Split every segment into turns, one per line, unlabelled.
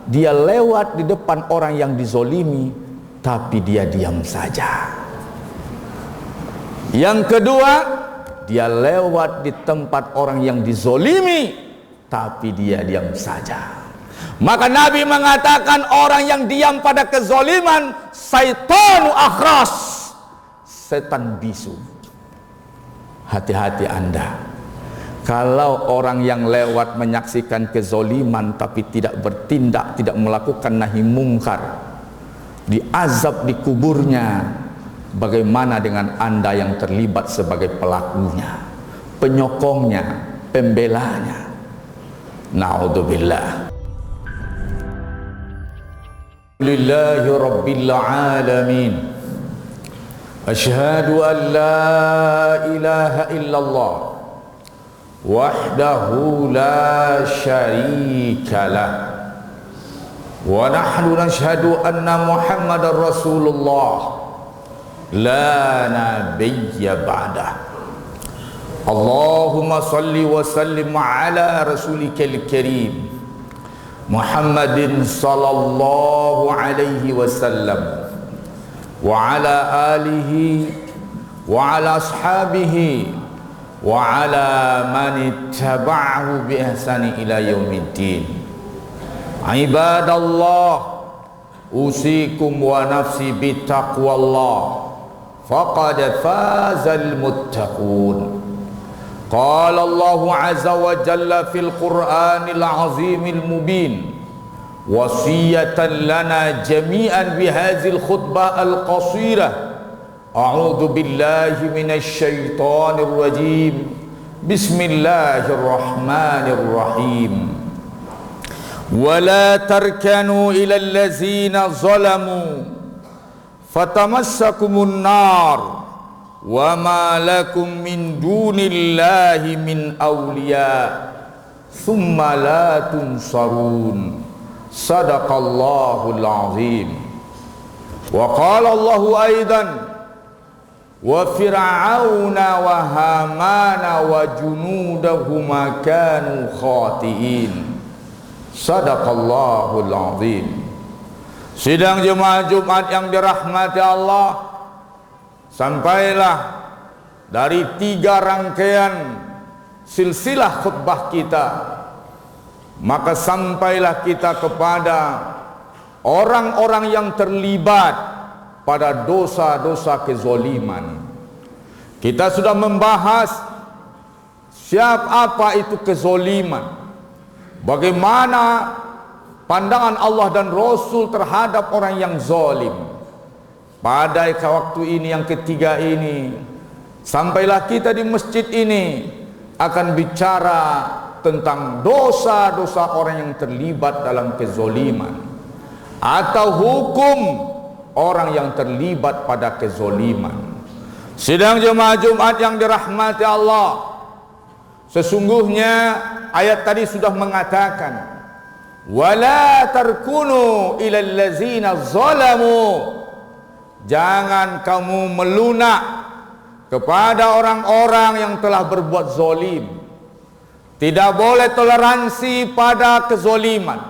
dia lewat di depan orang yang dizolimi, tapi dia diam saja. Yang kedua, dia lewat di tempat orang yang dizolimi, tapi dia diam saja. Maka Nabi mengatakan orang yang diam pada kezoliman, syaitanu akhras, setan bisu. Hati-hati Anda. Kalau orang yang lewat menyaksikan kezoliman tapi tidak bertindak, tidak melakukan nahi mungkar, diazab di kuburnya, bagaimana dengan Anda yang terlibat sebagai pelakunya, penyokongnya, pembelanya? Na'udzubillah. Lillahi Rabbil Alamin. Asyhadu an la ilaha illallah wahdahu la syarika lah, wa nahnu nashhadu anna Muhammadar Rasulullah la nabiyya ba'dah. Allahumma salli wa sallim ala rasulikal karim Muhammadin sallallahu alaihi wasallam wa ala alihi wa ala ashabihi wa ala man ittaba'ahu bi ihsani ila yaumiddin. Ibadallah, usikum wa nafsi bittaqwallah, faqad fazal muttaqun. Qala Allah azza wa jalla fil Qur'anil azimil mubin, wasiyatan lana jami'an bihazil khutbah al-qasirah. A'udzu billahi minasy syaithanir rajim. Bismillahirrahmanirrahim. Wala tarkanu ilal ladzina zalamu fatamassakumun nar wa ma lakum min dunillahi min awliya thumma la tunsarun. Sadaqallahul azim. Wa qala Allahu aidan wa fir'auna wa hamana wa junudahuma kanu khati'in. Sadaqallahul azim. Sidang jemaah Jumat yang dirahmati Allah, sampailah dari 3 rangkaian silsilah khutbah kita, maka sampailah kita kepada orang-orang yang terlibat pada dosa-dosa kezoliman. Kita sudah membahas apa itu kezoliman, bagaimana pandangan Allah dan Rasul terhadap orang yang zalim. Pada waktu ini yang ketiga ini, sampailah kita di masjid ini akan bicara tentang dosa-dosa orang yang terlibat dalam kezoliman, atau hukum orang yang terlibat pada kezoliman. Sidang jemaah Jumat yang dirahmati Allah, sesungguhnya ayat tadi sudah mengatakan, wala tarkunu ilal ladzina zalamu, jangan kamu melunak kepada orang-orang yang telah berbuat zalim. Tidak boleh toleransi pada kezoliman,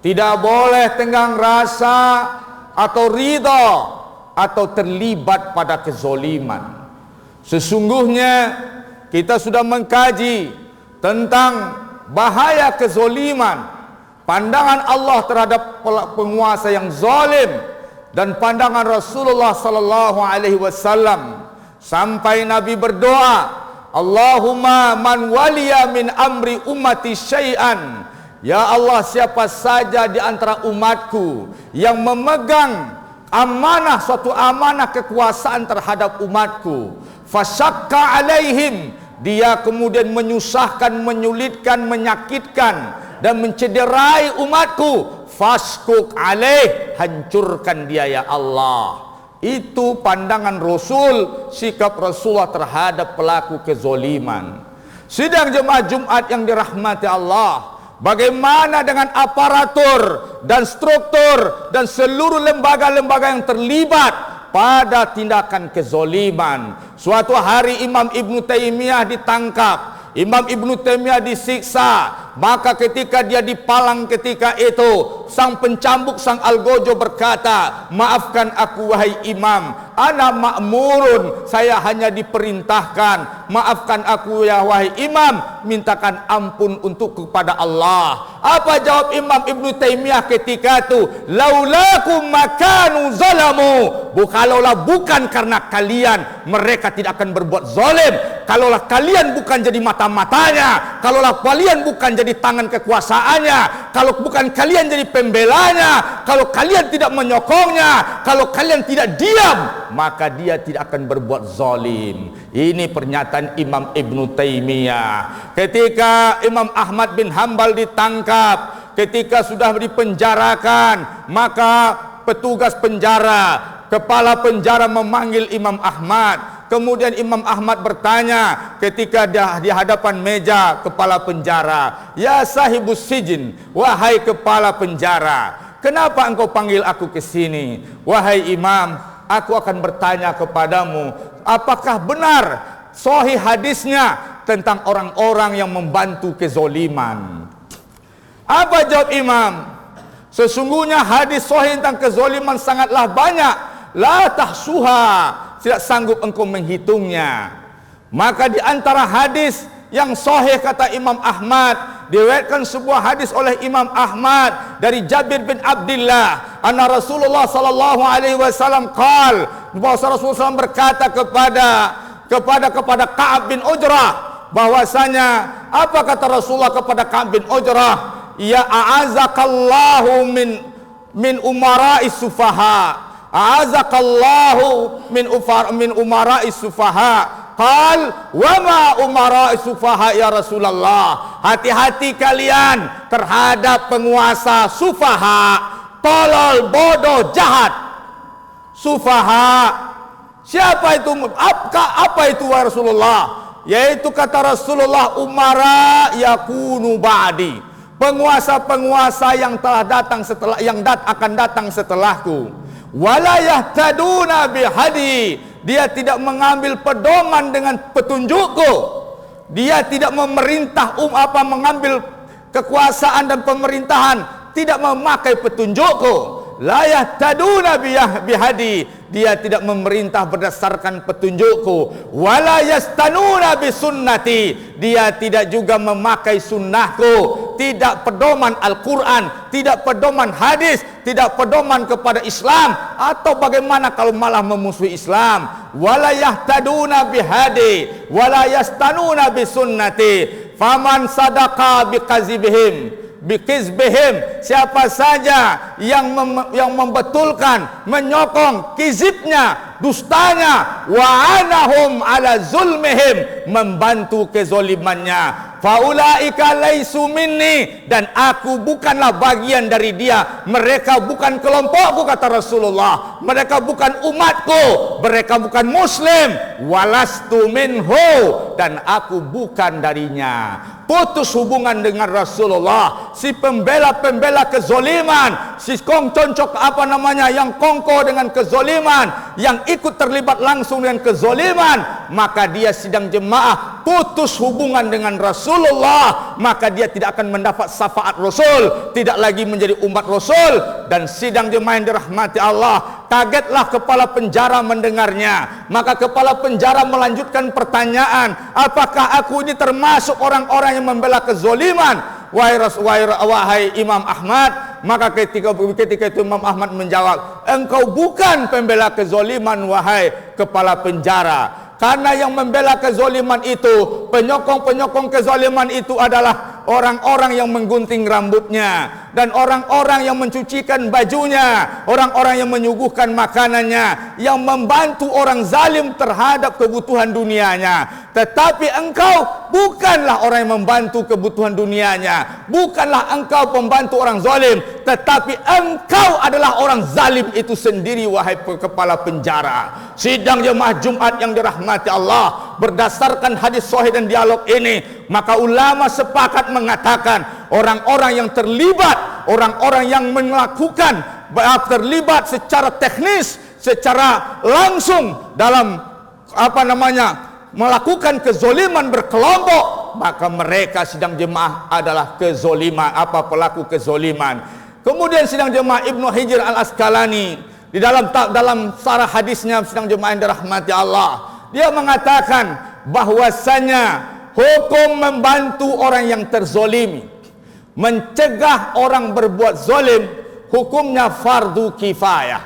tidak boleh tenggang rasa atau ridha atau terlibat pada kezoliman. Sesungguhnya kita sudah mengkaji tentang bahaya kezoliman, pandangan Allah terhadap penguasa yang zalim, dan pandangan Rasulullah sallallahu alaihi wasallam, sampai Nabi berdoa, Allahumma man waliya min amri ummati syai'an, ya Allah, siapa saja di antara umatku yang memegang amanah, suatu amanah kekuasaan terhadap umatku, fasyakka alaihim, dia kemudian menyusahkan, menyulitkan, menyakitkan dan mencederai umatku, faskuk alaih, hancurkan dia ya Allah. Itu pandangan Rasul, sikap Rasulullah terhadap pelaku kezoliman. Sidang jemaah Jumat yang dirahmati Allah, bagaimana dengan aparatur dan struktur dan seluruh lembaga-lembaga yang terlibat pada tindakan kezoliman? Suatu hari Imam Ibnu Taimiyah ditangkap, Imam Ibnu Taimiyah disiksa, maka ketika dia dipalang ketika itu, sang pencambuk, sang algojo berkata, maafkan aku wahai imam, ana ma'murun, saya hanya diperintahkan, maafkan aku ya wahai imam, mintakan ampun untuk kepada Allah. Apa jawab Imam Ibnu Taimiyah ketika itu? Laulakum makanu zalamu, kalaulah bukan karena kalian, mereka tidak akan berbuat zalim. Kalaulah kalian bukan jadi mata-matanya, kalaulah kalian bukan jadi tangan kekuasaannya, kalau bukan kalian jadi pembelanya, kalau kalian tidak menyokongnya, kalau kalian tidak diam, maka dia tidak akan berbuat zalim. Ini pernyataan Imam Ibnu Taimiyah. Ketika Imam Ahmad bin Hambal ditangkap, ketika sudah dipenjarakan, maka petugas penjara, kepala penjara memanggil Imam Ahmad. Kemudian Imam Ahmad bertanya ketika di hadapan meja kepala penjara, ya sahibus sijin, wahai kepala penjara, kenapa engkau panggil aku ke sini? Wahai imam, aku akan bertanya kepadamu, apakah benar sahih hadisnya tentang orang-orang yang membantu kezoliman? Apa jawab imam? Sesungguhnya hadis sahih tentang kezoliman sangatlah banyak, la tahsuha, tidak sanggup engkau menghitungnya. Maka di antara hadis yang sahih kata Imam Ahmad, diriwayatkan sebuah hadis oleh Imam Ahmad dari Jabir bin Abdullah, anna Rasulullah sallallahu alaihi wasallam qaal, bahwa Rasulullah SAW berkata kepada Ka'ab bin Ujrah, bahwasanya apa kata Rasulullah kepada Ka'ab bin Ujrah? Ya a'azakallahu min umara'i sufaha, a'azakallahu min umara'i sufaha. Qal wa ma umara'i sufaha ya Rasulullah. Hati-hati kalian terhadap penguasa sufaha, tolol, bodoh, jahat. Sufaha, siapa itu? Apa itu ya Rasulullah? Yaitu kata Rasulullah, umara yakunu ba'di, penguasa-penguasa yang telah datang setelah, akan datang setelahku. Wala yahtaduna bihadi, dia tidak mengambil pedoman dengan petunjukku, dia tidak memerintah mengambil kekuasaan dan pemerintahan tidak memakai petunjukku. La yahtaduna bihadi, dia tidak memerintah berdasarkan petunjukku. Wala yastanuna bisunnati, dia tidak juga memakai sunnahku, tidak pedoman Al-Quran, tidak pedoman hadis, tidak pedoman kepada Islam. Atau bagaimana kalau malah memusuhi Islam? Wala yahtaduna bihadi wala yastanuna bisunnati, faman sadaqa biqazibihim bikizbihim, siapa saja yang membetulkan, menyokong kizibnya, dustanya, wa'anahum ala zulmihim, membantu kezolimannya, faulaika laisu minni, dan aku bukanlah bagian dari dia, mereka bukan kelompokku kata Rasulullah, mereka bukan umatku, mereka bukan muslim, walastu minhu, dan aku bukan darinya. Putus hubungan dengan Rasulullah. Si pembela-pembela kezoliman, si kongconcok yang kongko dengan kezoliman, yang ikut terlibat langsung dengan kezoliman, maka dia sidang jemaah putus hubungan dengan Rasulullah, maka dia tidak akan mendapat syafaat Rasul, tidak lagi menjadi umat Rasul. Dan sidang jemaah yang dirahmati Allah, kagetlah kepala penjara mendengarnya. Maka kepala penjara melanjutkan pertanyaan, apakah aku ini termasuk orang-orang yang membela kezoliman, wahai Imam Ahmad? Maka ketika itu Imam Ahmad menjawab, engkau bukan pembela kezoliman wahai kepala penjara, karena yang membela kezoliman itu, penyokong-penyokong kezoliman itu adalah orang-orang yang menggunting rambutnya, dan orang-orang yang mencucikan bajunya, orang-orang yang menyuguhkan makanannya, yang membantu orang zalim terhadap kebutuhan dunianya. Tetapi engkau bukanlah orang yang membantu kebutuhan dunianya, bukanlah engkau pembantu orang zalim, tetapi engkau adalah orang zalim itu sendiri wahai kepala penjara. Sidang jemaah Jumat yang dirahmati Allah, berdasarkan hadis sahih dan dialog ini, maka ulama sepakat mengatakan orang-orang yang terlibat, orang-orang yang melakukan, terlibat secara teknis, secara langsung dalam melakukan kezoliman berkelompok, maka mereka sidang jemaah adalah kezoliman, pelaku kezoliman. Kemudian sidang jemaah Ibnu Hajar Al-Asqalani di dalam sarah hadisnya sidang jemaah yang dirahmati Allah, dia mengatakan bahwasanya hukum membantu orang yang terzolimi, mencegah orang berbuat zolim, hukumnya fardu kifayah.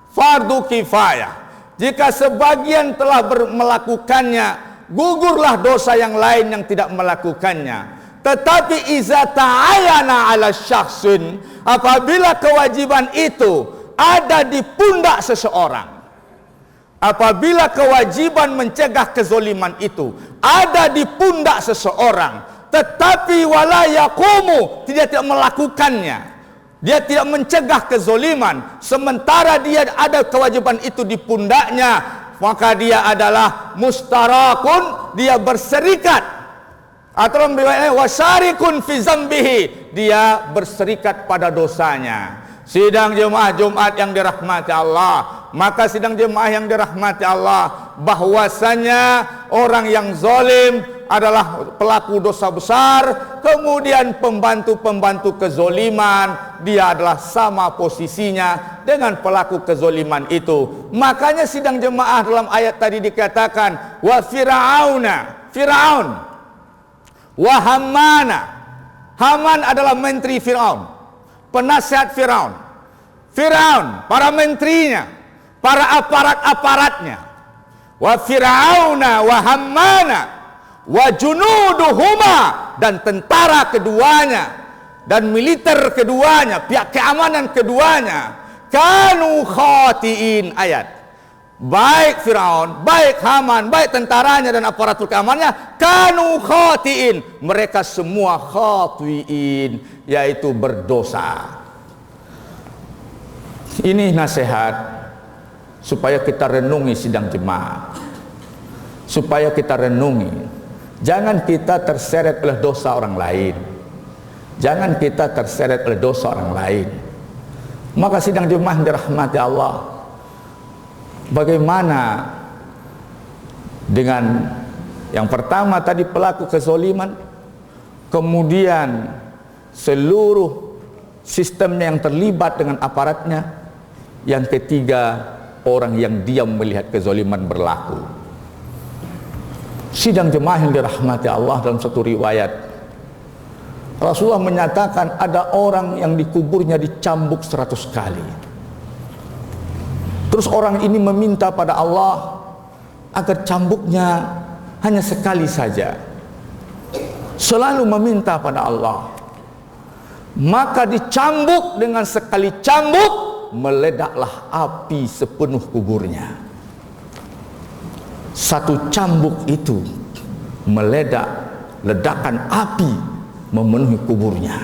Fardu kifayah. Jika sebagian telah melakukannya, gugurlah dosa yang lain yang tidak melakukannya. Tetapi iza ta'ayana ala syakhsin, apabila kewajiban itu ada di pundak seseorang, apabila kewajiban mencegah kezoliman itu ada di pundak seseorang, tetapi wala yaqumu, tidak melakukannya, dia tidak mencegah kezoliman, sementara dia ada kewajiban itu di pundaknya, maka dia adalah mustarakun, dia berserikat, atau wasyarikun fi zambihi, dia berserikat pada dosanya. Sidang jemaah Jumat yang dirahmati Allah, maka sidang jemaah yang dirahmati Allah, bahwasanya orang yang zalim adalah pelaku dosa besar, kemudian pembantu-pembantu kezoliman, dia adalah sama posisinya dengan pelaku kezoliman itu. Makanya sidang jemaah dalam ayat tadi dikatakan wa Firaun wa Hamana. Haman adalah menteri Firaun, penasihat Firaun, para menterinya, para aparat-aparatnya. Wa Firauna wa Hammana wa junuduhuma, dan tentara keduanya dan militer keduanya, pihak keamanan keduanya, kanu khatiin. Ayat, baik Firaun, baik Haman, baik tentaranya dan aparatur keamanannya, kanu khatiin, mereka semua khatiin, yaitu berdosa. Ini nasihat supaya kita renungi sidang jemaah, supaya kita renungi, jangan kita terseret oleh dosa orang lain, jangan kita terseret oleh dosa orang lain. Maka sidang jemaah yang dirahmati Allah, bagaimana dengan yang pertama tadi pelaku kezoliman, kemudian seluruh sistemnya yang terlibat dengan aparatnya, yang ketiga orang yang diam melihat kezoliman berlaku. Sidang jemaah yang dirahmati Allah, dalam satu riwayat Rasulullah menyatakan ada orang yang dikuburnya dicambuk 100 kali. Terus orang ini meminta pada Allah agar cambuknya hanya sekali saja, selalu meminta pada Allah. Maka dicambuk, dengan sekali cambuk meledaklah api sepenuh kuburnya. Satu cambuk itu meledak, ledakan api memenuhi kuburnya.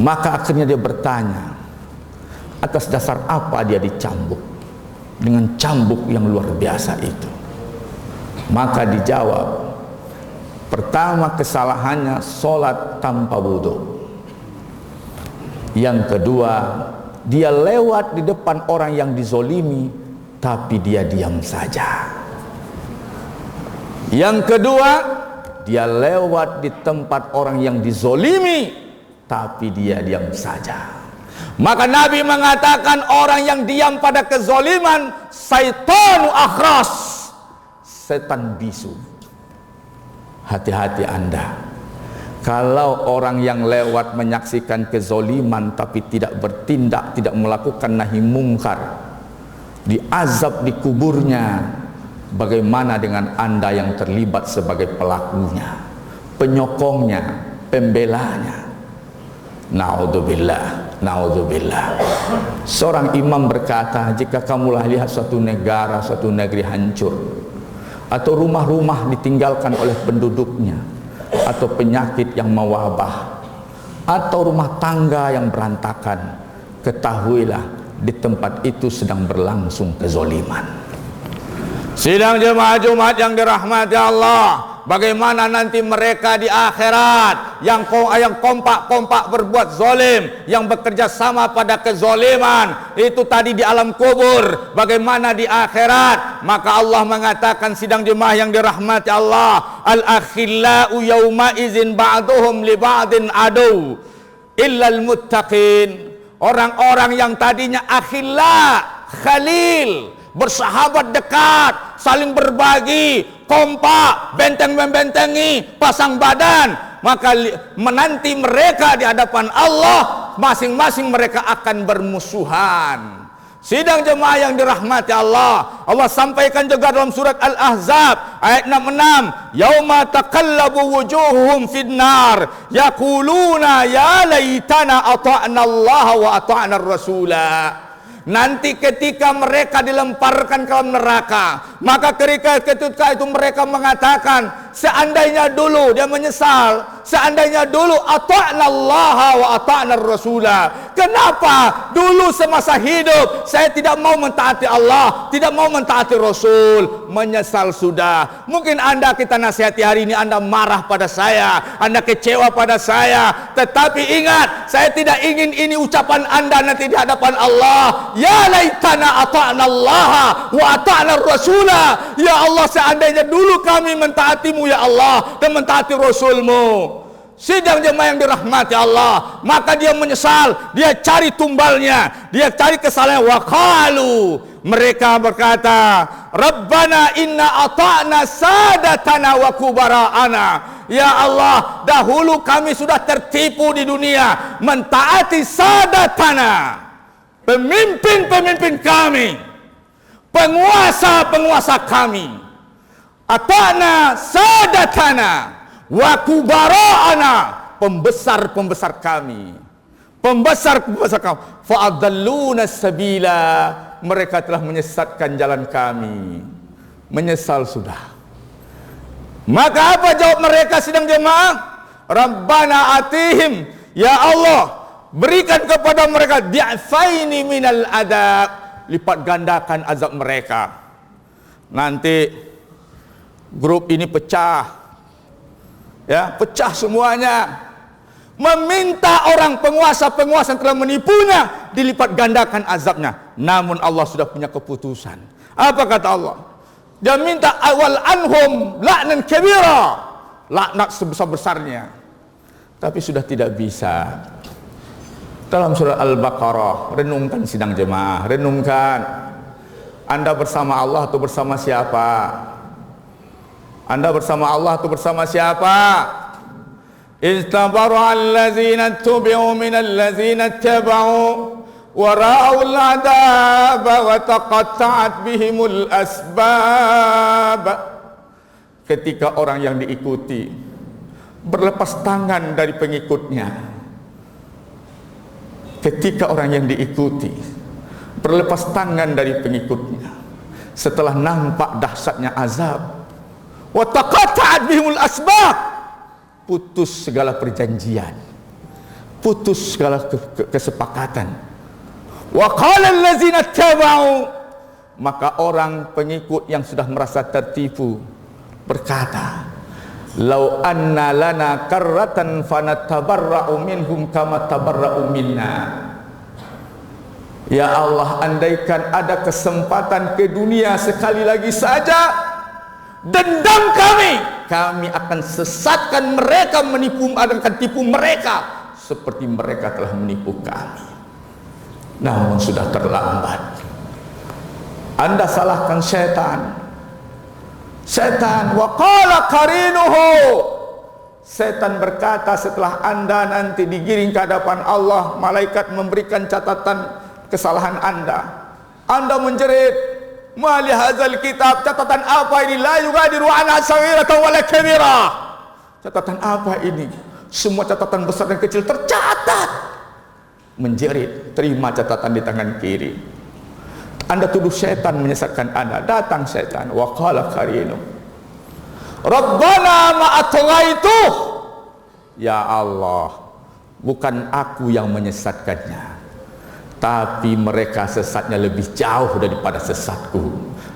Maka akhirnya dia bertanya, atas dasar apa dia dicambuk dengan cambuk yang luar biasa itu? Maka dijawab, pertama kesalahannya sholat tanpa wudu. Yang kedua, dia lewat di depan orang yang dizolimi, tapi dia diam saja. Yang kedua, dia lewat di tempat orang yang dizolimi, tapi dia diam saja. Maka Nabi mengatakan orang yang diam pada kezoliman, syaitanu akhras, setan bisu. Hati-hati Anda. Kalau orang yang lewat menyaksikan kezoliman tapi tidak bertindak, tidak melakukan nahi mungkar, diazab di kuburnya, bagaimana dengan Anda yang terlibat sebagai pelakunya, penyokongnya, pembelanya? Naudzubillah, naudzubillah. Seorang imam berkata, jika kamulah lihat suatu negara, suatu negeri hancur, atau rumah-rumah ditinggalkan oleh penduduknya, atau penyakit yang mewabah, atau rumah tangga yang berantakan, ketahuilah di tempat itu sedang berlangsung kezoliman. Sidang jemaah Jumat yang dirahmati Allah, bagaimana nanti mereka di akhirat yang kompak-kompak berbuat zalim, yang bekerja sama pada kezaliman, itu tadi di alam kubur, bagaimana di akhirat. Maka Allah mengatakan, sidang jemaah yang dirahmati Allah, al-akhillau yawma izin ba'duhum li ba'din adu illal muttaqin. Orang-orang yang tadinya akhilla, khalil, bersahabat dekat, saling berbagi, kompak, benteng-bentengi, pasang badan, maka menanti mereka di hadapan Allah, masing-masing mereka akan bermusuhan. Sidang jemaah yang dirahmati Allah, Allah sampaikan juga dalam surat Al-Ahzab ayat 66, yauma taqallabu wujuhuhum finnar yaquluna ya laitana ata'na Allah wa ata'na ar-rasula. Nanti ketika mereka dilemparkan ke dalam neraka, maka ketika itu mereka mengatakan, seandainya dulu, dia menyesal, seandainya dulu ata'na Allah wa ata'na ar-rasula. Kenapa dulu semasa hidup saya tidak mau mentaati Allah, tidak mau mentaati Rasul? Menyesal sudah. Mungkin Anda kita nasihati hari ini, Anda marah pada saya, Anda kecewa pada saya, tetapi ingat, saya tidak ingin ini ucapan Anda nanti di hadapan Allah. Ya laitana ata'na Allah wa ata'na ar-rasula. Ya Allah, seandainya dulu kami mentaatimu ya Allah dan mentaati Rasulmu. Sidang jemaah yang dirahmati Allah, maka dia menyesal, dia cari tumbalnya, dia cari kesalahan. Wa qalu, mereka berkata, Rabbana inna ata'na sadatana wa kubara'ana. Ya Allah, dahulu kami sudah tertipu di dunia, mentaati sadatana, pemimpin-pemimpin kami, penguasa-penguasa kami. Ata'na sadatana wa kubara'ana, pembesar-pembesar kami, pembesar-pembesar kami. Fa'adalluna sabila, mereka telah menyesatkan jalan kami. Menyesal sudah. Maka apa jawab mereka sidang jemaah? Rabbana atihim, ya Allah, berikan kepada mereka di'faini minal adab, lipat gandakan azab mereka. Nanti grup ini pecah, ya, pecah semuanya, meminta orang penguasa-penguasa yang telah menipunya dilipat gandakan azabnya. Namun Allah sudah punya keputusan. Apa kata Allah? Dia minta awal anhum la'nan kabira, laknat sebesar-besarnya. Tapi sudah tidak bisa. Dalam surah Al-Baqarah, renungkan sidang jemaah, renungkan. Anda bersama Allah atau bersama siapa? Anda bersama Allah atau bersama siapa? Istabara allazina tubi'u minal lazina taba'u wa ra'ul adab wa taqatta'at bihimul asbab. Ketika orang yang diikuti berlepas tangan dari pengikutnya, ketika orang yang diikuti berlepas tangan dari pengikutnya setelah nampak dahsyatnya azab, wa taqatta'at bihimul asbab, putus segala perjanjian, putus segala kesepakatan. Wa qala allazina taba'u, maka orang pengikut yang sudah merasa tertipu berkata, lau anna lana karratan fanatabarra'u minhum kama tabarra'u minna. Ya Allah, andaikan ada kesempatan ke dunia sekali lagi saja, dendam kami akan sesatkan mereka, akan tipu mereka seperti mereka telah menipu kami. Namun sudah terlambat. Anda salahkan setan. Setan, wa qala qarinuhu, setan berkata setelah Anda nanti digiring ke hadapan Allah, malaikat memberikan catatan kesalahan Anda. Anda menjerit, ma li hadzal kitab, catatan apa ini? La yughadiru anha saghiratan wala kabira. Catatan apa ini? Semua catatan besar dan kecil tercatat. Menjerit, terima catatan di tangan kiri. Anda tuduh setan menyesatkan Anda. Datang setan, wa qala qarinu, Rabbana ma atghaitu. Ya Allah, bukan aku yang menyesatkannya, tapi mereka sesatnya lebih jauh daripada sesatku.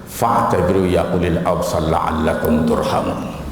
Fa'tabiru ya ulil absar la'allakum turhamun.